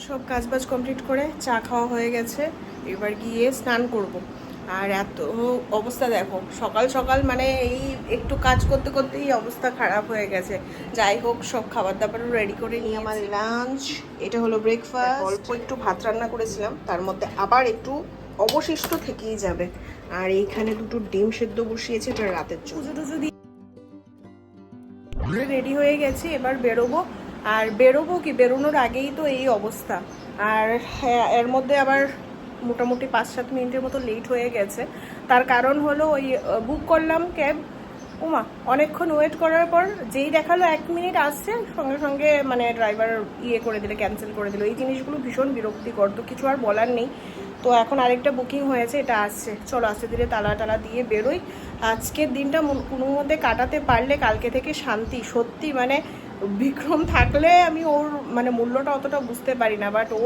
সব কাজবাজ কমপ্লিট করে চা খাওয়া হয়ে গেছে, এবার গিয়ে স্নান করব। আর এত অবস্থা দেখো, সকাল সকাল মানে এই একটু কাজ করতে করতেই অবস্থা খারাপ হয়ে গেছে। যাই হোক, সব খাবার দাবার রেডি করে নিয়ে আমার লাঞ্চ, এটা হলো ব্রেকফাস্ট। অল্প একটু ভাত রান্না করেছিলাম, তার মধ্যে আবার একটু অবশিষ্ট থেকেই যাবে। আর এইখানে দুটো ডিম সেদ্ধ বসিয়েছে, এটা রাতের জন্য। পুজো টুজো দিয়ে রেডি হয়ে গেছি, এবার বেরোবো। আর বেরোবো কি, বেরোনোর আগেই তো এই অবস্থা। আর হ্যাঁ, এর মধ্যে আবার মোটামুটি 5-7 মিনিটের মতো লেট হয়ে গেছে। তার কারণ হলো ওই বুক করলাম ক্যাব, ওমা অনেকক্ষণ ওয়েট করার পর যেই দেখালো 1 মিনিট আসছে, সঙ্গে সঙ্গে মানে ড্রাইভার ইয়ে করে দিলে, ক্যান্সেল করে দিল। এই জিনিসগুলো ভীষণ বিরক্তিকর, তো কিছু আর বলার নেই। তো এখন আরেকটা বুকিং হয়েছে, এটা আসছে। চলো আস্তে ধীরে তালা দিয়ে বেরোই। আজকের দিনটা কোনো মধ্যে কাটাতে পারলে কালকে থেকে শান্তি। সত্যি মানে বিক্রম থাকলে আমি ওর মানে মূল্যটা অতটা বুঝতে পারি না, বাট ও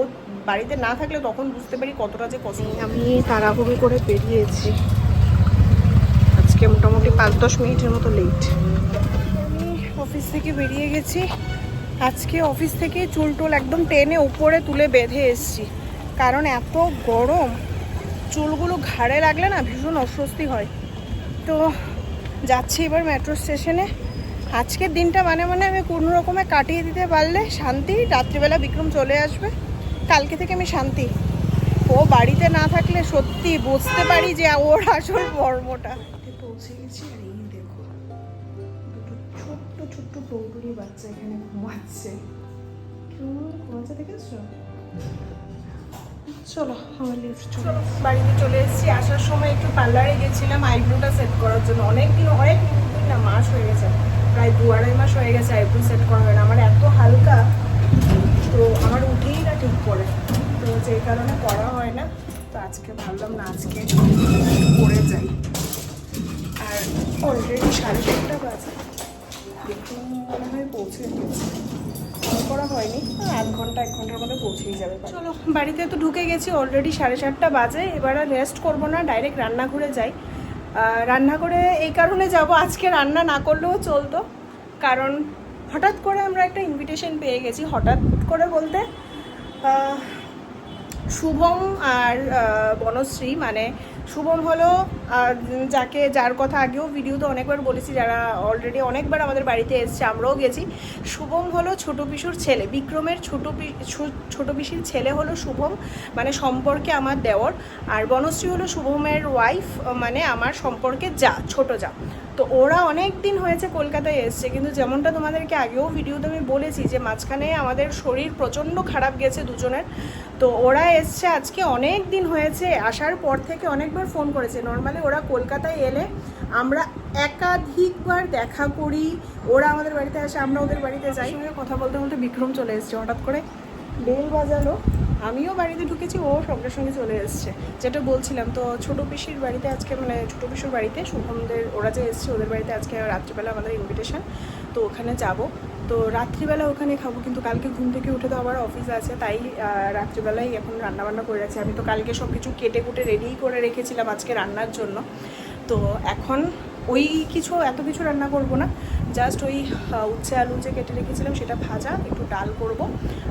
বাড়িতে না থাকলে তখন বুঝতে পারি কতটা যে কষ্ট। আমি তাড়াহুড়ো করে বেরিয়েছি, আজকে মোটামুটি 5-10 মিনিটের মতো লেট। আমি অফিস থেকে বেরিয়ে গেছি। আজকে অফিস থেকে চুল টুল একদম টেনে উপরে তুলে বেঁধে এসছি, কারণ এত গরম, চুলগুলো ঘাড়ে লাগলে না ভীষণ অস্বস্তি হয়। তো যাচ্ছি এবার মেট্রো স্টেশনে। আজকের দিনটা মানে আমি কোনো রকমে কাটিয়ে দিতে পারলে শান্তি। রাত্রিবেলা বিক্রম চলে আসবে, কালকে থেকে আমি শান্তি। ও বাড়িতে না থাকলে সত্যি বুঝতে পারি যে ওর আসল মর্মটা। পৌঁছে গেছি, আর এই দেখো দুটো ছোট্ট ছোট্ট পৌটুরি বাচ্চা এখানে ঘুমাচ্ছে। ঘুমাচ্ছে দেখেছো? চলো আমার লিফট, চলো বাড়িতে চলে এসেছি। আসার সময় একটু পার্লারে গেছিলাম আইব্রোটা সেট করার জন্য। অনেক দিন না, মাস হয়ে গেছে, প্রায় 2-2.5 মাস হয়ে গেছে আইব্রো সেট করা হয় না। আমার এত হালকা, তো আমার উঠেই না ঠিক করে, তো যে কারণে করা হয় না। তো আজকে ভাবলাম না, আজকে করে যাই। আর অলরেডি 7:30 বাজে, দেখুন মনে হয় পৌঁছে গেছে। করা হয়নি, 1 ঘন্টার মধ্যে পৌঁছেই যাবে। চলো বাড়িতে তো ঢুকে গেছি, অলরেডি 7:30 বাজে। এবার আর রেস্ট করবো না, ডাইরেক্ট রান্নাঘরে যাই। রান্নাঘরে এই কারণে যাব, আজকে রান্না না করলেও চলতো, কারণ হঠাৎ করে আমরা একটা ইনভিটেশন পেয়ে গেছি। হঠাৎ করে বলতে শুভম আর বনশ্রী, মানে শুভম হলো যার কথা আগেও ভিডিওতে অনেকবার বলেছি, যারা অলরেডি অনেকবার আমাদের বাড়িতে এসছে, আমরাও গেছি। শুভম হলো ছোট পিসুর ছেলে, বিক্রমের ছোট পিসির ছেলে হলো শুভম, মানে সম্পর্কে আমার দেওর। আর বনশ্রী হলো শুভমের ওয়াইফ, মানে আমার সম্পর্কে ছোট যা। তো ওরা অনেক দিন হয়েছে কলকাতায় এসছে, কিন্তু যেমনটা তোমাদেরকে আগেও ভিডিওতে আমি বলেছি যে মাঝখানে আমাদের শরীর প্রচণ্ড খারাপ গেছে দুজনের। তো ওরা এসছে আজকে, অনেক দিন হয়েছে। আসার পর থেকে অনেকবার ফোন করেছে। নর্মালি ওরা কলকাতায় এলে আমরা একাধিকবার দেখা করি, ওরা আমাদের বাড়িতে আসে, আমরা ওদের বাড়িতে যাই। সঙ্গে কথা বলতে বলতে বিক্রম চলে এসছে, হঠাৎ করে বেল বাজালো, আমিও বাড়িতে ঢুকেছি, ও সঙ্গে সঙ্গে চলে এসছে। যেটা বলছিলাম, তো ছোটো পিসির বাড়িতে আজকে, মানে ছোটো পিসির বাড়িতে শুভমদের ওরা যে এসছে, ওদের বাড়িতে আজকে রাত্রিবেলা আমাদের ইনভিটেশন, তো ওখানে যাব। তো রাত্রিবেলা ওখানে খাবো, কিন্তু কালকে ঘুম থেকে উঠে তো আবার অফিস আছে, তাই রাত্রিবেলায় এখন রান্নাবান্না করে রাখছি। আমি তো কালকে সব কিছু কেটে কুটে রেডি করে রেখেছিলাম আজকে রান্নার জন্য। তো এখন এত কিছু রান্না করব না, জাস্ট ওই উচ্ছে আলু যে কেটে রেখেছিলাম সেটা ভাজা, একটু ডাল করব।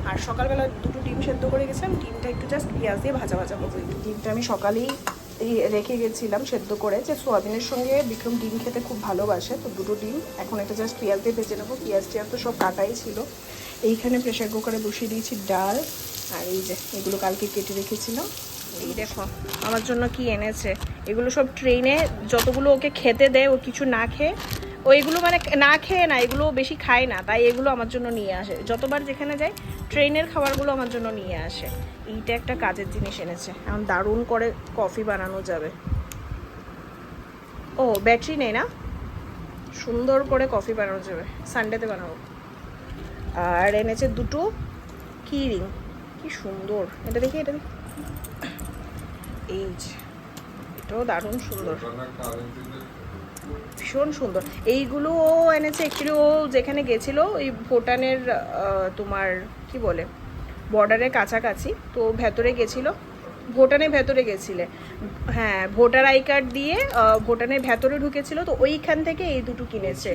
আর সকালবেলা দুটো ডিম সেদ্ধ করে গেছিলাম, ডিমটা একটু জাস্ট পেঁয়াজ দিয়ে ভাজা করবো। ডিমটা আমি সকালেই রেখে গেছিলাম সেদ্ধ করে, যে সোয়াবিনের সঙ্গে বিক্রম ডিম খেতে খুব ভালোবাসে। তো দুটো ডিম এখন এটা জাস্ট পেঁয়াজ দিয়ে ভেজে নেবো। পেঁয়াজ তো সব কাটাই ছিল। এইখানে প্রেশার কুকারে বসিয়ে দিয়েছি ডাল, আর এই যে এগুলো কালকে কেটে রেখেছিলাম। এই দেখো আমার জন্য কি এনেছে, এগুলো সব ট্রেনে যতগুলো ওকে খেতে দেয়, ও কিছু না খেয়ে, ও এগুলো মানে না খেয়ে না, এগুলো বেশি খায় না, তাই এগুলো আমার জন্য নিয়ে আসে। যতবার যেখানে যায় ট্রেনের খাবারগুলো আমার জন্য নিয়ে আসে। এইটা একটা কাজের জিনিস এনেছে, এখন দারুণ করে কফি বানানো যাবে। ও ব্যাটারি নেই না, সুন্দর করে কফি বানানো যাবে, সানডেতে বানাবো। আর এনেছে দুটো কি রিং, কি সুন্দর, এটা দেখি এই যে এটাও দারুণ সুন্দর, ভীষণ সুন্দর। এইগুলো ও এনেছে অ্যাকচুয়ালি, ও যেখানে গেছিলো ওই ভুটানের তোমার কি বলে বর্ডারের কাছাকাছি, তো ভেতরে গেছিলো, ভুটানের ভেতরে গেছিলে, হ্যাঁ ভোটার আই কার্ড দিয়ে ভুটানের ভেতরে ঢুকেছিল, তো ওইখান থেকে এই দুটো কিনেছে।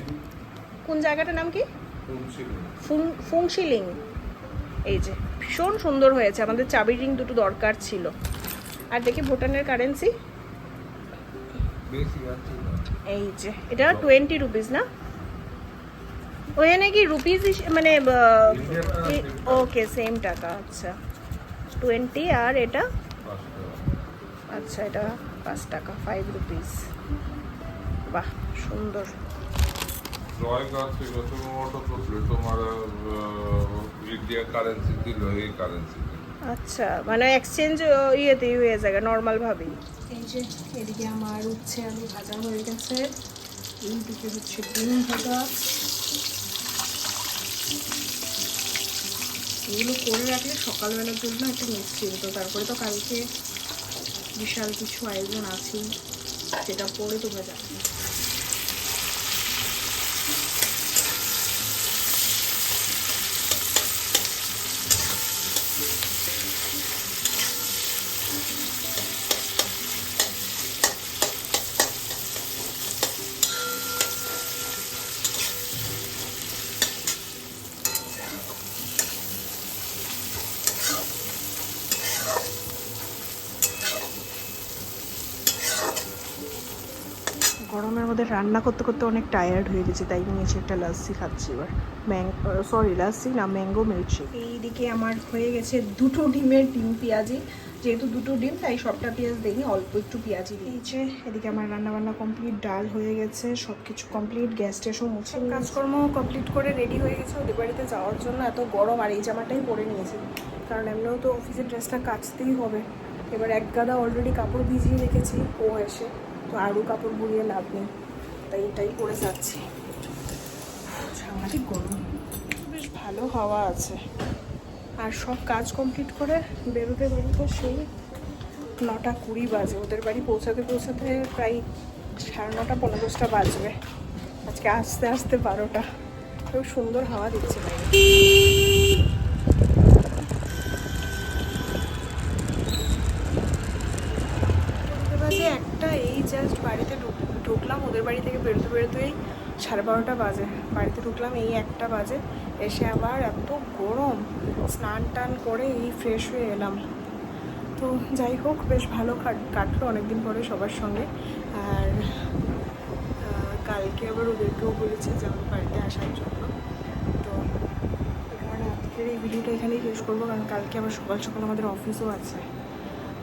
কোন জায়গাটার নাম কি? ফুংশিলিং। ও এই যে ভীষণ সুন্দর হয়েছে, আমাদের চাবির রিং দুটো দরকার ছিল। আর দেখি ভুটানের কারেন্সি, এই যে এটা 20 রুপিস না, ওখানে কি রুপিস মানে ওকে সেম টাকা, আচ্ছা 20 আর এটা আচ্ছা এটা 5 টাকা, 5 রুপিস। বাহ সুন্দর। আচ্ছা মানে এক্সচেঞ্জ ইয়েতেই হয়ে যাবে নর্মাল ভাবেই। এই যে এদিকে আমার উচ্ছে আলু ভাজা হয়ে গেছে, এইদিকে হচ্ছে ডিম ভাজা। এগুলো করে রাখলে সকালবেলার জন্য একটা নিশ্চিন্ত, তারপরে তো কালকে বিশাল কিছু আয়োজন আছেই, সেটা পরে তোমরা জানো। গরমের মধ্যে রান্না করতে করতে অনেক টায়ার্ড হয়ে গেছে, তাই নিয়েছি একটা লাস্সি খাচ্ছি এবার। লাস্সি না, ম্যাঙ্গো মির্চি। এইদিকে আমার হয়ে গেছে দুটো ডিমের ডিম পেঁয়াজি, যেহেতু দুটো ডিম তাই সবটা পেঁয়াজ দিইনি, অল্প একটু পেঁয়াজি দিয়েছে। এদিকে আমার রান্নাবান্না কমপ্লিট, ডাল হয়ে গেছে, সব কিছু কমপ্লিট, গ্যাস ট্যাসও মুছে, কাজকর্ম কমপ্লিট করে রেডি হয়ে গেছে ওদের বাড়িতে যাওয়ার জন্য। এত গরম, আর এই জামাটাই পরে নিয়েছি কারণ এমনিও তো অফিসের ড্রেসটা কাচতেই হবে। এবার এক গাদা অলরেডি কাপড় ভিজিয়ে রেখেছি, ও এসে তো আরও কাপড় বুড়িয়ে লাভ নেই, তাই এটাই করে যাচ্ছি। সাংঘাতিক গরম, বেশ ভালো হাওয়া আছে। আর সব কাজ কমপ্লিট করে বেরোতে সেই 9:20 বাজে। ওদের বাড়ি পৌঁছাতে প্রায় 9:30 পৌনে 10টা বাজবে। আজকে আস্তে আস্তে 12টা। খুব সুন্দর হাওয়া দিচ্ছে বাইরে। একটা এই জাস্ট বাড়িতে ঢুকলাম, ওদের বাড়ি থেকে বেরোতেই 12:30 বাজে। বাড়িতে ঢুকলাম এই 1টা বাজে, এসে আবার এত গরম, স্নান টান করে এই ফ্রেশ হয়ে এলাম। তো যাই হোক, বেশ ভালো কাটলো অনেকদিন পরে সবার সঙ্গে। আর কালকে আবার ওদেরকেও বলেছি যে আমার বাড়িতে আসার জন্য। তো এই কারণে আজকের এই ভিডিওটা এখানেই শেষ করবো, কারণ কালকে আবার সকাল সকাল আমাদের অফিসও আছে।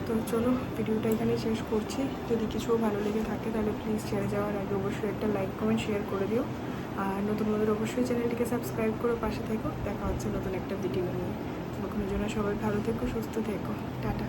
তো চলো ভিডিওটা এখানেই শেষ করছি। যদি কিছু ভালো লেগে থাকে তাহলে প্লিজ ছেড়ে যাওয়ার আগে অবশ্যই একটা লাইক কমেন্ট শেয়ার করে দিও। আর নতুন অবশ্যই চ্যানেলটিকে সাবস্ক্রাইব করে পাশে থেকো। দেখা হচ্ছে নতুন একটা ভিডিও নিয়ে। ততক্ষণের জন্য সবাই ভালো থেকো, সুস্থ থেকো, টাটা।